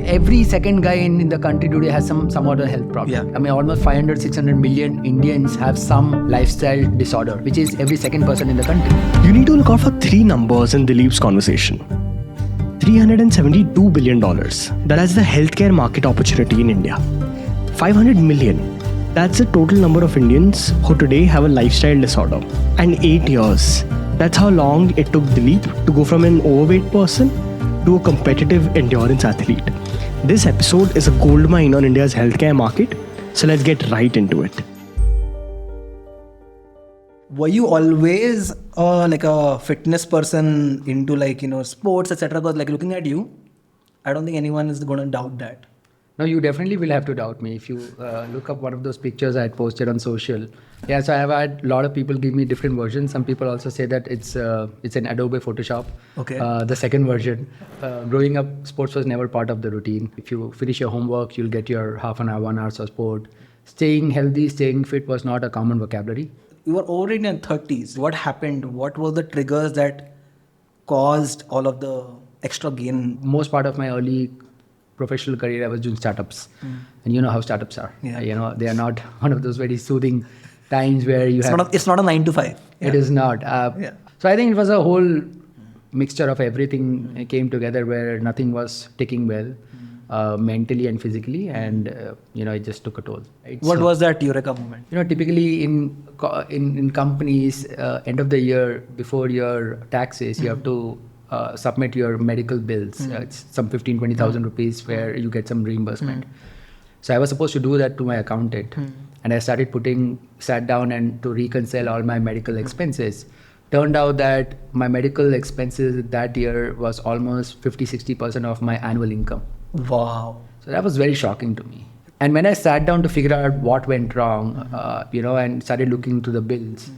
Every second guy in the country today has some other health problem. Yeah. I mean, almost 500-600 million Indians have some lifestyle disorder, which is every second person in the country. You need to look out for three numbers in Dilip's conversation. $372 billion. That is the healthcare market opportunity in India. 500 million. That's the total number of Indians who today have a lifestyle disorder. And 8 years. That's how long it took Dilip to go from an overweight person to a competitive endurance athlete. This episode is a goldmine on India's healthcare market. So let's get right into it. Were you always like a fitness person into sports, etc.? Because looking at you, I don't think anyone is going to doubt that. No, you definitely will have to doubt me if you look up one of those pictures I had posted on social. Yeah, so I have had a lot of people give me different versions. Some people also say that it's an Adobe Photoshop. Okay. The second version. Growing up, sports was never part of the routine. If you finish your homework, you'll get your half an hour, 1 hour of sport. Staying healthy, staying fit was not a common vocabulary. You were already in your 30s. What happened? What were the triggers that caused all of the extra gain? Most part of my early professional career, I was doing startups. And you know how startups are. Yeah. They are not one of those very soothing times where you It's not a 9 to 5. Yeah. It is not. Yeah. So I think it was a whole mixture of everything came together where nothing was ticking well, mentally and physically, and it just took a toll. Right? What was that Eureka moment? Typically in companies, end of the year before your taxes, you have to submit your medical bills. It's some 15,000-20,000 rupees where you get some reimbursement. So I was supposed to do that to my accountant, and I sat down and to reconcile all my medical expenses. Turned out that my medical expenses that year was almost 50-60% of my annual income. Wow. So that was very shocking to me. And when I sat down to figure out what went wrong, and started looking through the bills,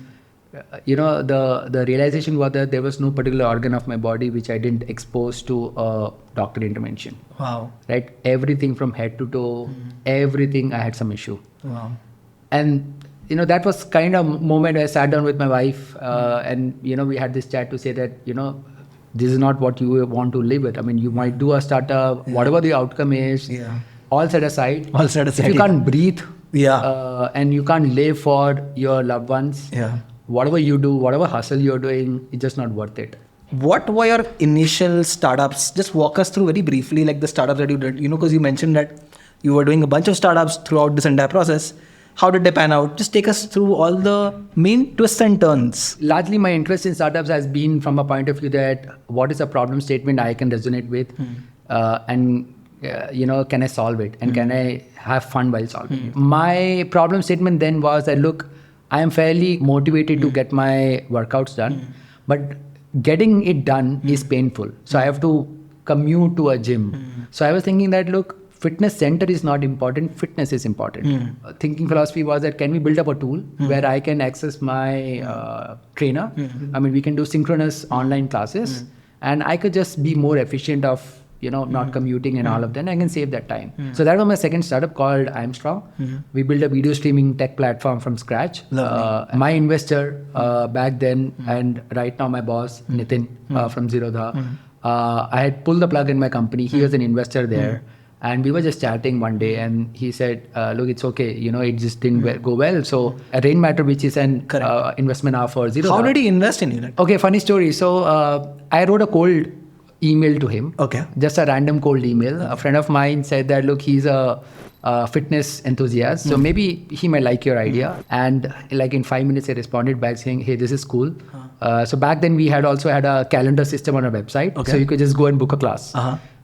the realization was that there was no particular organ of my body which I didn't expose to a doctor intervention. Wow. Right? Everything from head to toe, everything I had some issue. Wow. And that was kind of moment I sat down with my wife and we had this chat to say that this is not what you want to live with. I mean, you might do a startup, whatever the outcome is, all set aside. If you can't breathe, and you can't live for your loved ones, whatever you do, whatever hustle you're doing, it's just not worth it. What were your initial startups? Just walk us through very briefly, like the startups that you did. Because you mentioned that you were doing a bunch of startups throughout this entire process. How did they pan out? Just take us through all the main twists and turns. Largely, my interest in startups has been from a point of view that what is a problem statement I can resonate with, and can I solve it, and can I have fun while solving it? My problem statement then was that, look, I am fairly motivated to get my workouts done, but getting it done is painful. So I have to commute to a gym. So I was thinking that, look, fitness center is not important, fitness is important. Thinking philosophy was that can we build up a tool where I can access my trainer? I mean, we can do synchronous online classes and I could just be more efficient of not commuting and all of that, and I can save that time. So that was my second startup called I'm Strong. We built a video streaming tech platform from scratch. My investor back then and right now my boss, Nithin from Zerodha, I had pulled the plug in my company. He was an investor there. And we were just chatting one day and he said, look, it's okay. It just didn't go well. So Rainmatter, which is an investment arm for Zerodha. How did he invest in you? Okay, funny story. So I wrote a cold email to him. Okay. Just a random cold email. A friend of mine said that, look, he's a fitness enthusiast. So maybe he might like your idea. And in 5 minutes, I responded back saying, hey, this is cool. So back then we had also had a calendar system on our website. Okay. So you could just go and book a class.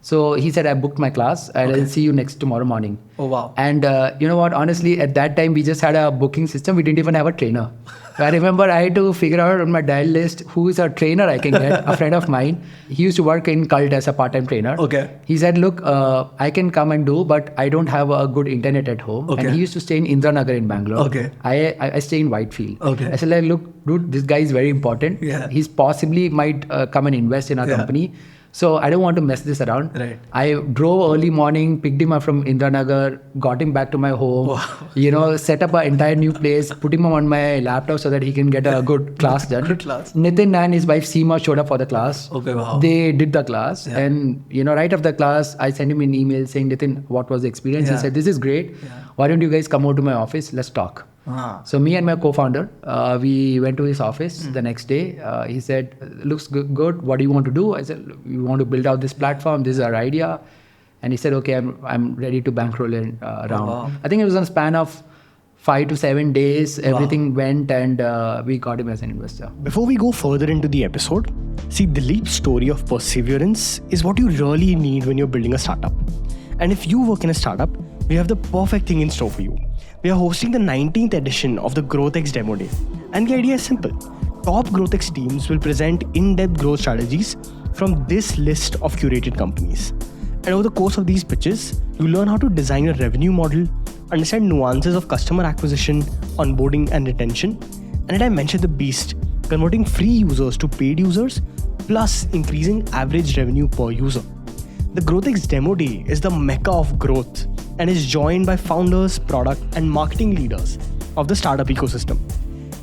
So he said, I booked my class and I'll see you tomorrow morning. Oh, wow. And you know what? Honestly, at that time, we just had a booking system. We didn't even have a trainer. So I remember I had to figure out on my dial list who is a trainer I can get. A friend of mine, he used to work in Cult as a part-time trainer. Okay. He said, look, I can come and do, but I don't have a good internet at home. Okay. And he used to stay in Indranagar in Bangalore. Okay. I stay in Whitefield. Okay. I said, look, dude, this guy is very important. Yeah. He's possibly might come and invest in our company. So I don't want to mess this around. Right. I drove early morning, picked him up from Indranagar, got him back to my home, set up an entire new place, put him on my laptop so that he can get a good class done. Good class. Nithin and his wife Seema showed up for the class. Okay, wow. They did the class. And, right after the class, I sent him an email saying, Nithin, what was the experience? He said, this is great. Why don't you guys come over to my office? Let's talk. So me and my co-founder, we went to his office the next day. He said, looks good. What do you want to do? I said, we want to build out this platform. This is our idea. And he said, okay, I'm ready to bankroll it around. Wow. I think it was on a span of 5 to 7 days. Everything went and we got him as an investor. Before we go further into the episode, see, Dilip's story of perseverance is what you really need when you're building a startup. And if you work in a startup, we have the perfect thing in store for you. We are hosting the 19th edition of the GrowthX Demo Day. And the idea is simple. Top GrowthX teams will present in-depth growth strategies from this list of curated companies. And over the course of these pitches, you learn how to design a revenue model, understand nuances of customer acquisition, onboarding and retention. And then I mentioned the beast, converting free users to paid users, plus increasing average revenue per user. The GrowthX Demo Day is the mecca of growth and is joined by founders, product and marketing leaders of the startup ecosystem.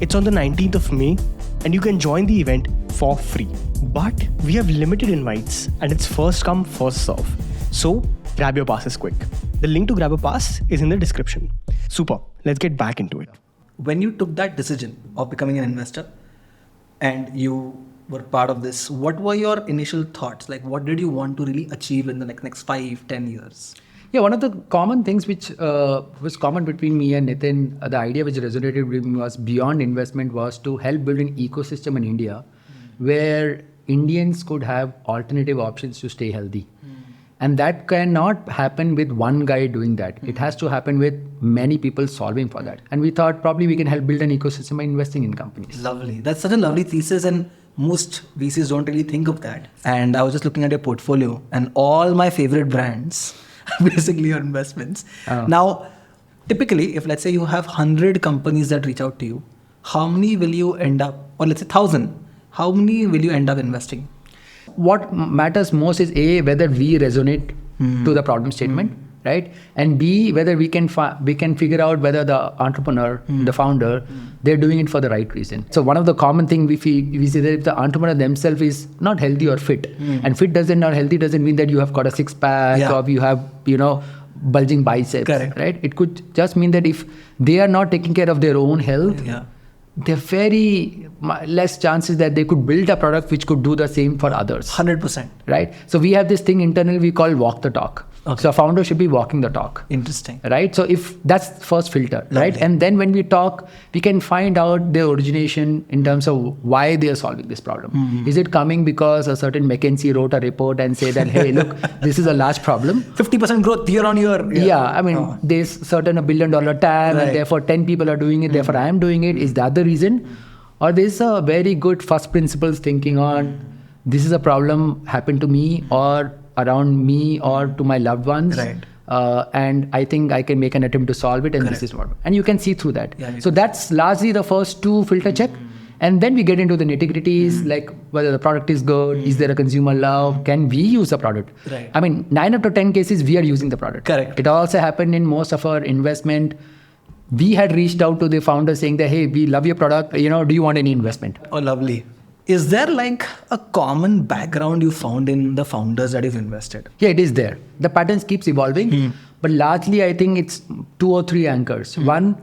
It's on the 19th of May and you can join the event for free. But we have limited invites and it's first come, first serve. So grab your passes quick. The link to grab a pass is in the description. Super, let's get back into it. When you took that decision of becoming an investor and you were part of this, what were your initial thoughts? Like, what did you want to really achieve in the next 5-10 years? Yeah, one of the common things which was common between me and Nithin, the idea which resonated with me was beyond investment was to help build an ecosystem in India where Indians could have alternative options to stay healthy. And that cannot happen with one guy doing that. It has to happen with many people solving for that. And we thought probably we can help build an ecosystem by investing in companies. Lovely. That's such a lovely thesis and most VCs don't really think of that. And I was just looking at your portfolio and all my favorite brands are basically your investments. Now, typically, if let's say you have 100 companies that reach out to you, how many will you end up, or let's say 1,000, how many will you end up investing? What matters most is A, whether we resonate to the problem statement, right? And B, whether we can figure out whether the entrepreneur, the founder, they're doing it for the right reason. So one of the common things we see that if the entrepreneur themselves is not healthy or fit, and fit not healthy doesn't mean that you have got a six pack or you have, bulging biceps, Correct. right? It could just mean that if they are not taking care of their own health, there are very less chances that they could build a product which could do the same for others. 100%. Right? So we have this thing internally we call walk the talk. Okay. So a founder should be walking the talk. Interesting. Right? So if that's first filter, Lovely. right? And then when we talk, we can find out the origination in terms of why they are solving this problem. Is it coming because a certain McKinsey wrote a report and say that, hey, look, this is a large problem. 50% growth year on year. There's certain $1 billion TAM and therefore 10 people are doing it, therefore I am doing it. Is that the reason? Or there's a very good first principles thinking on this is a problem happened to me or around me or to my loved ones. Right. And I think I can make an attempt to solve it and Correct. this is what. And you can see through that. Yeah, So that's largely the first two filter check. And then we get into the nitty-gritties, like whether the product is good, is there a consumer love, can we use the product? Right. I mean, 9 out of 10 cases, we are using the product. Correct. It also happened in most of our investment. We had reached out to the founder saying that, hey, we love your product, do you want any investment? Oh, lovely. Is there like a common background you found in the founders that you've invested? Yeah, it is there. The patterns keeps evolving, but largely I think it's 2 or 3 anchors. One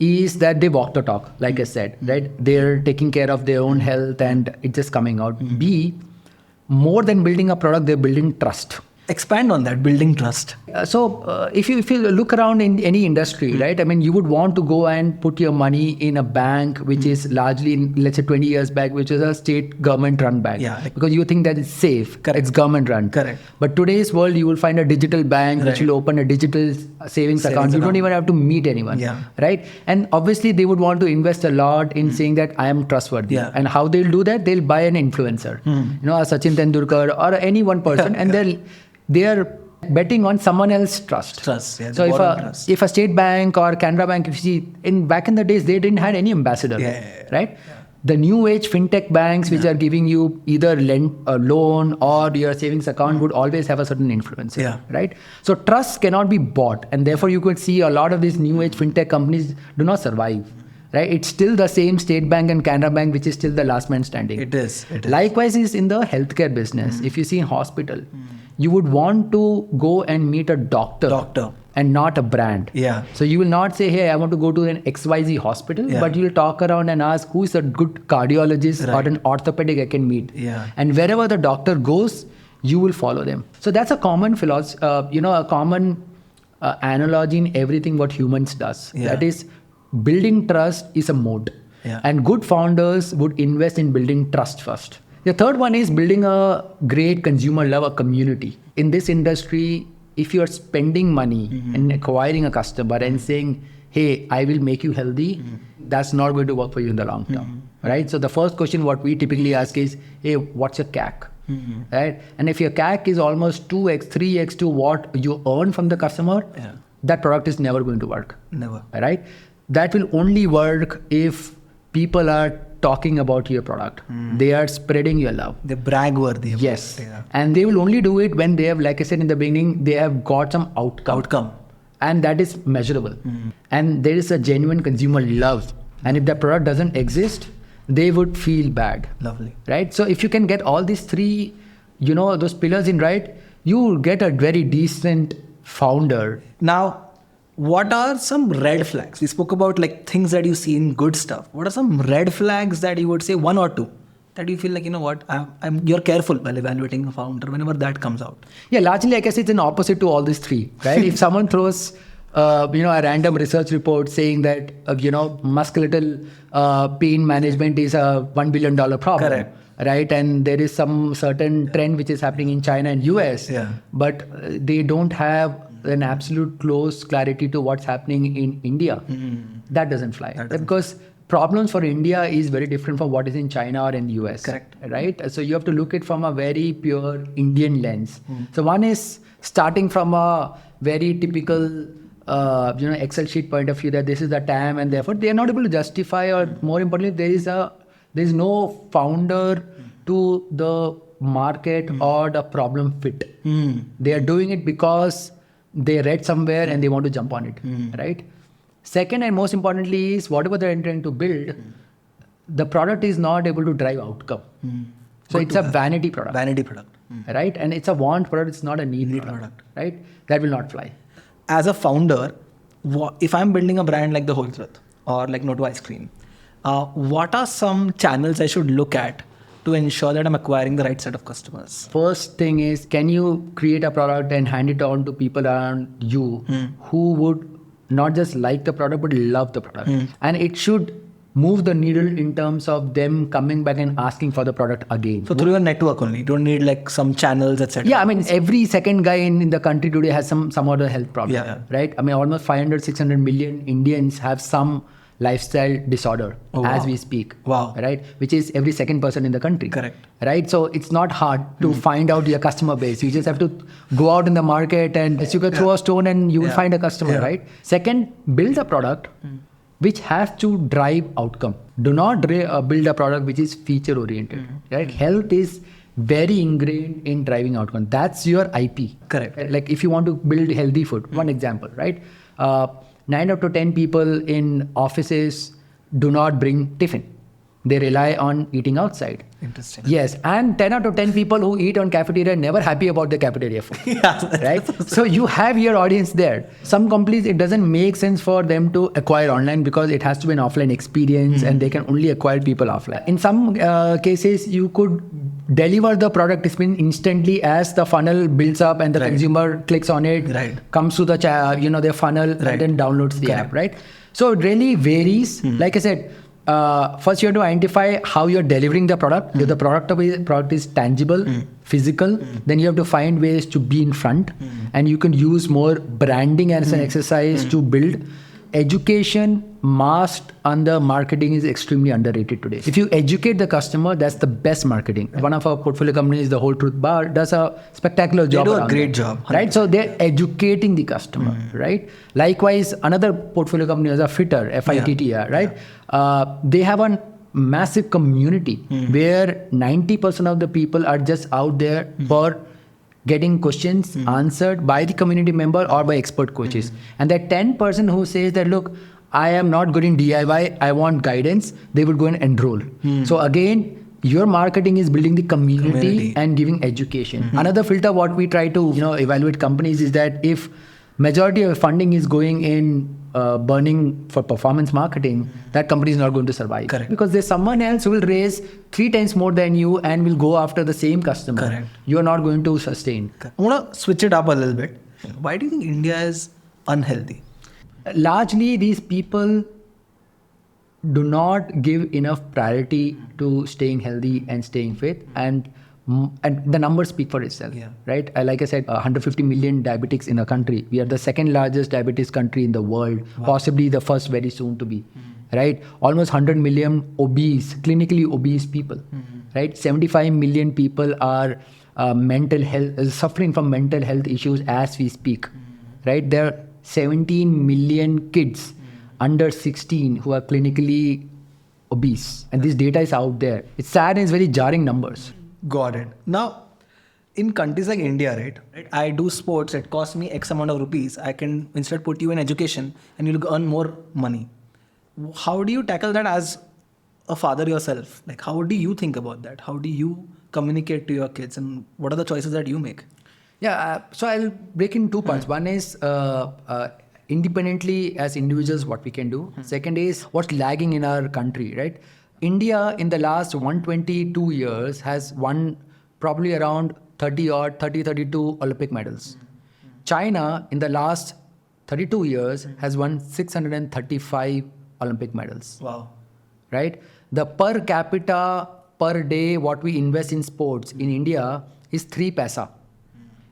is that they walk the talk, like I said, right? They're taking care of their own health and it's just coming out. B, more than building a product, they're building trust. Expand on that, building trust. So if you look around in any industry, right? I mean, you would want to go and put your money in a bank, which is largely, let's say 20 years back, which is a state government run bank. Yeah. Because you think that it's safe. Correct. It's government run. Correct. But today's world, you will find a digital bank, which Right. will open a digital savings account. You don't even have to meet anyone. Yeah. Right? And obviously they would want to invest a lot in saying that I am trustworthy. Yeah. And how they'll do that? They'll buy an influencer, a Sachin Tendulkar or any one person. And they are betting on someone else's trust. Trust, yeah. So Trust. if a state bank or Canara Bank, if you see, back in the days, they didn't have any ambassador, Yeah. right? the new age fintech banks which are giving you either a loan or your savings account would always have a certain influence. Yeah. Right? So trust cannot be bought, and therefore you could see a lot of these new age fintech companies do not survive. Right? It's still the same State Bank and Canara Bank which is still the last man standing. It is. Likewise is in the healthcare business. If you see in hospital, you would want to go and meet a doctor. And not a brand. Yeah. So you will not say, hey, I want to go to an XYZ hospital, but you will talk around and ask who is a good cardiologist or an orthopedic I can meet. Yeah. And wherever the doctor goes, you will follow them. So that's a common philosophy, a common analogy in everything what humans does. Yeah. That is, building trust is a mode. Yeah. And good founders would invest in building trust first. The third one is building a great consumer love, a community. In this industry, if you are spending money and acquiring a customer and saying, hey, I will make you healthy, that's not going to work for you in the long term, right? So the first question what we typically ask is, hey, what's your CAC, right? And if your CAC is almost 2x, 3x to what you earn from the customer, that product is never going to work. Never. Right? That will only work if people are talking about your product. They are spreading your love. They're brag worthy. Yes. And they will only do it when they have, like I said in the beginning, they have got some outcome. And that is measurable. And there is a genuine consumer love. And if the product doesn't exist, they would feel bad. Lovely. Right? So if you can get all these three, those pillars in right, you will get a very decent founder. Now, what are some red flags? We spoke about like things that you see in good stuff. What are some red flags that you would say, one or two, that you feel like, you're careful while evaluating a founder whenever that comes out? Yeah, largely I guess it's an opposite to all these three, right? If someone throws, a random research report saying that, musculoskeletal pain management is a $1 billion problem. Correct. Right? And there is some certain trend which is happening in China and US, but they don't have an absolute close clarity to what's happening in India. That doesn't fly. Because problems for India is very different from what is in China or in US. Correct. Right? So you have to look at it from a very pure Indian lens. So one is starting from a very typical Excel sheet point of view that this is the TAM, and therefore they are not able to justify, or more importantly, there is no founder to the market or the problem fit. They are doing it because they read somewhere and they want to jump on it, right? Second, and most importantly, is whatever they're trying to build, the product is not able to drive outcome. So it's a vanity product. Right? And it's a want product, it's not a need product. Right? That will not fly. As a founder, if I'm building a brand like the Whole Truth or like No to Ice Cream, what are some channels I should look at to ensure that I'm acquiring the right set of customers? First thing is, can you create a product and hand it on to people around you who would not just like the product but love the product? And it should move the needle in terms of them coming back and asking for the product again. So through your network only, you don't need like some channels, etc. Yeah, I mean, every second guy in the country today has some other health problem, right? I mean, almost 500-600 million Indians have some lifestyle disorder as we speak. Right? Which is every second person in the country. Correct. Right? So it's not hard to find out your customer base. You just have to go out in the market and you can throw a stone and you will find a customer, right? Second, build a product which has to drive outcome. Do not build a product which is feature oriented. Right? Health is very ingrained in driving outcome. That's your IP. Correct. Like if you want to build healthy food, one example, right? 9 out of 10 people in offices do not bring tiffin. They rely on eating outside. Interesting. Yes, and 10 out of 10 people who eat on cafeteria are never happy about the cafeteria food. Right? So you have your audience there. Some companies, it doesn't make sense for them to acquire online because it has to be an offline experience and they can only acquire people offline. In some cases, you could deliver the product instantly as the funnel builds up and the consumer clicks on it, comes to the their funnel and then downloads the app, right? So it really varies. Like I said, first you have to identify how you're delivering the product. If the product is tangible, physical, then you have to find ways to be in front, and you can use more branding as an exercise to build. Education masked under marketing is extremely underrated today. If you educate the customer, that's the best marketing. One of our portfolio companies, the Whole Truth Bar, does a spectacular job. They do a great job. 100%. Right? So they're educating the customer, right? Likewise, another portfolio company is a Fittr, F-I-T-T-R, right? They have an massive community where 90% of the people are just out there for getting questions answered by the community member or by expert coaches. And that 10% who says that, look, I am not good in DIY, I want guidance, they would go and enroll. So again, your marketing is building the community and giving education. Another filter what we try to evaluate companies is that if majority of funding is going in burning for performance marketing, that company is not going to survive. Correct. Because there's someone else who will raise 3 times more than you and will go after the same customer. Correct. You are not going to sustain. I want to switch it up a little bit. Why do you think India is unhealthy? Largely, these people do not give enough priority to staying healthy and staying fit, and the numbers speak for itself, right? Like I said, 150 million diabetics in a country. We are the second largest diabetes country in the world, possibly the first very soon to be, right? Almost 100 million obese, clinically obese people, right? 75 million people are mental health, suffering from mental health issues as we speak, right? There are 17 million kids under 16 who are clinically obese, and this data is out there. It's sad and it's very jarring numbers. Got it. Now, in countries like India, right? I do sports, it costs me X amount of rupees. I can instead put you in education and you'll earn more money. How do you tackle that as a father yourself? Like, how do you think about that? How do you communicate to your kids, and what are the choices that you make? Yeah, so I'll break in 2 parts. One is independently as individuals what we can do. Second is what's lagging in our country, right? India in the last 122 years has won probably around 32 Olympic medals. China in the last 32 years has won 635 Olympic medals. Wow. Right? The per capita per day what we invest in sports in India is 3 paisa.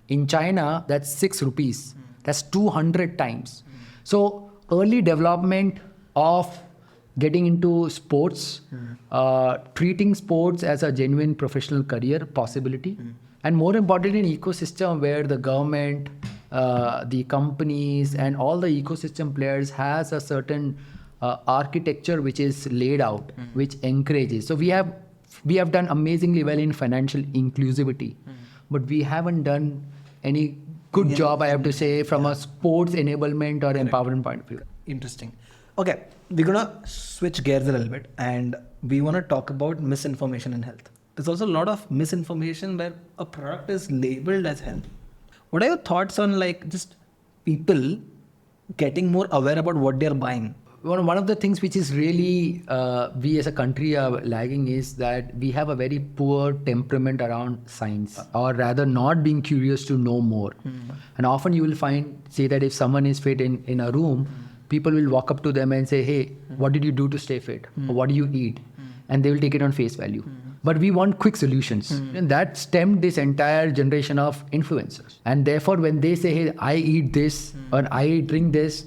In China, that's 6 rupees. That's 200 times. So early development of getting into sports, treating sports as a genuine professional career possibility, and more importantly, an ecosystem where the government, the companies, and all the ecosystem players has a certain architecture which is laid out, which encourages. So we have done amazingly well in financial inclusivity, but we haven't done any good job, I have to say, from a sports enablement or empowerment point of view. Interesting. Okay, we're gonna switch gears a little bit, and we want to talk about misinformation in health. There's also a lot of misinformation where a product is labeled as health. What are your thoughts on just people getting more aware about what they're buying? One of the things which is really we as a country are lagging is that we have a very poor temperament around science, or rather not being curious to know more. And often you will say that if someone is fit in a room, people will walk up to them and say, hey, what did you do to stay fit? Or what do you eat? And they will take it on face value. But we want quick solutions. And that stemmed this entire generation of influencers. And therefore, when they say, hey, I eat this or I drink this,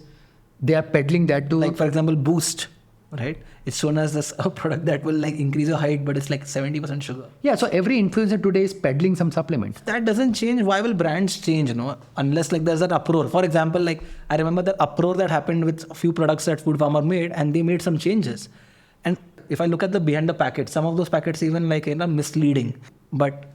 they are peddling that to... Like, for example, Boost, right? It's shown as a product that will increase your height, but it's 70% sugar. Yeah, so every influencer today is peddling some supplement. That doesn't change. Why will brands change, unless there's that uproar? For example, I remember the uproar that happened with a few products that Food Farmer made, and they made some changes. And if I look at the behind the packet, some of those packets even misleading. But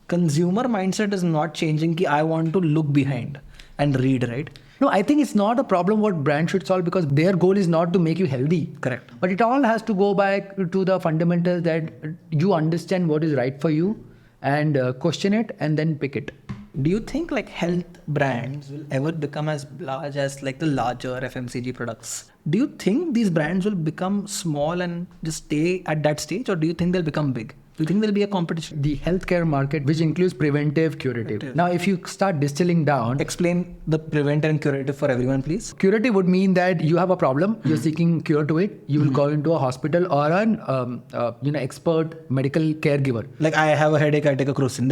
consumer mindset is not changing. I want to look behind and read, right? No, I think it's not a problem what brands should solve, because their goal is not to make you healthy. Correct. But it all has to go back to the fundamentals that you understand what is right for you and question it and then pick it. Do you think health brands will ever become as large as the larger FMCG products? Do you think these brands will become small and just stay at that stage, or do you think they'll become big? Do you think there'll be a competition? The healthcare market, which includes preventive, curative. Now, if you start distilling down... Explain the preventive and curative for everyone, please. Curative would mean that you have a problem, you're seeking cure to it, you will go into a hospital or an expert medical caregiver. I have a headache, I take a crocin.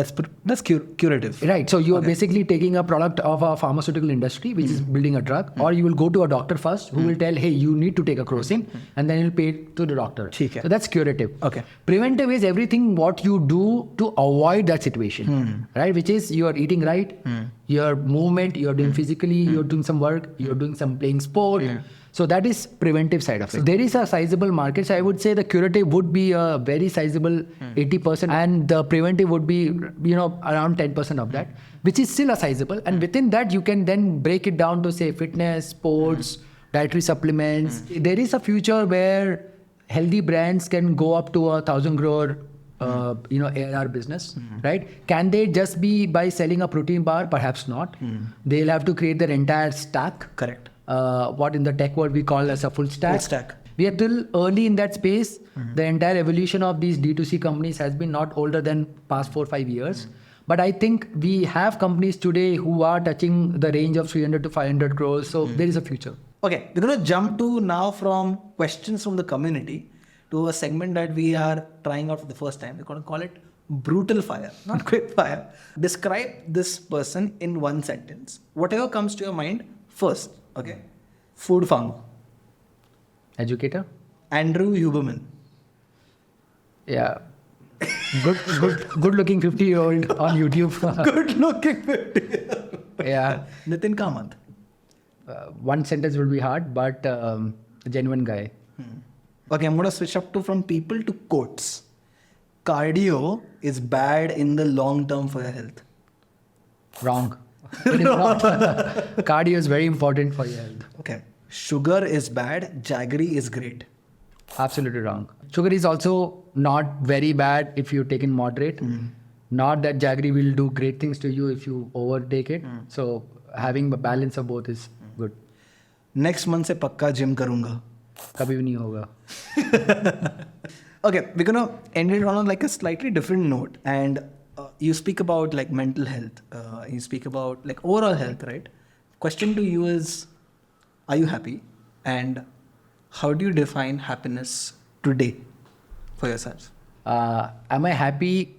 That's curative. Right. So you are basically taking a product of a pharmaceutical industry, which is building a drug, or you will go to a doctor first who will tell, hey, you need to take a crocin, and then you'll pay to the doctor. Okay. So that's curative. Okay. Preventive is everything everything what you do to avoid that situation, right? Which is you are eating right, your movement, you're doing physically, you're doing some work, you're doing some playing sport. So that is preventive side of it. So there is a sizable market. So I would say the curative would be a very sizable 80% and the preventive would be, around 10% of that, which is still a sizable. And within that, you can then break it down to say fitness, sports, dietary supplements. There is a future where healthy brands can go up to 1,000 crore ARR business, right? Can they just be by selling a protein bar? Perhaps not. They'll have to create their entire stack. Correct. What in the tech world we call as a full stack. Full stack. We are still early in that space. The entire evolution of these D2C companies has been not older than past 4-5 years. But I think we have companies today who are touching the range of 300 to 500 crores. So there is a future. Okay, we're going to jump to now from questions from the community to a segment that we are trying out for the first time. We're going to call it brutal fire, not quick fire. Describe this person in one sentence. Whatever comes to your mind first. Okay. Food farmer. Educator. Andrew Huberman. Yeah. Good looking 50-year-old on YouTube. Good looking 50-year-old. Yeah. Nithin Kamath. One sentence will be hard, but a genuine guy. Okay, I'm going to switch up from people to quotes. Cardio is bad in the long term for your health. Wrong. Cardio is very important for your health. Okay. Sugar is bad, jaggery is great. Absolutely wrong. Sugar is also not very bad if you take in moderate. Not that jaggery will do great things to you if you overtake it. So having a balance of both is good. Next month से पक्का gym करूँगा. कभी भी नहीं होगा. Okay, we're gonna end it on like a slightly different note, and you speak about like mental health. You speak about like overall health, right? Question to you is, are you happy? And how do you define happiness today for yourself? Am I happy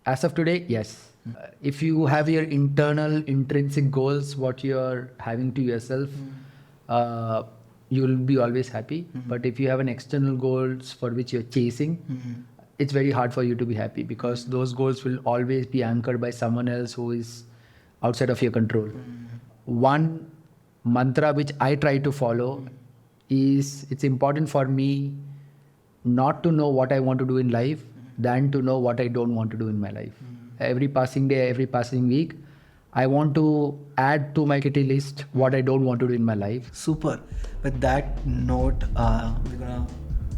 as of today? Yes. If you have your internal intrinsic goals, what you're having to yourself, you will be always happy. But if you have an external goals for which you're chasing, it's very hard for you to be happy because those goals will always be anchored by someone else who is outside of your control. One mantra which I try to follow is it's important for me not to know what I want to do in life than to know what I don't want to do in my life. Every passing day, every passing week, I want to add to my kitty list what I don't want to do in my life. Super. With that note, we're gonna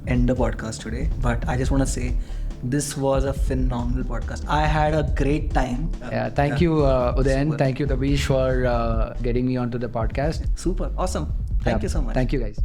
end the podcast today. But I just want to say, this was a phenomenal podcast. I had a great time. Thank you, Udayan. Thank you, Tabish, for getting me onto the podcast. Super. Awesome. Thank you so much. Thank you, guys.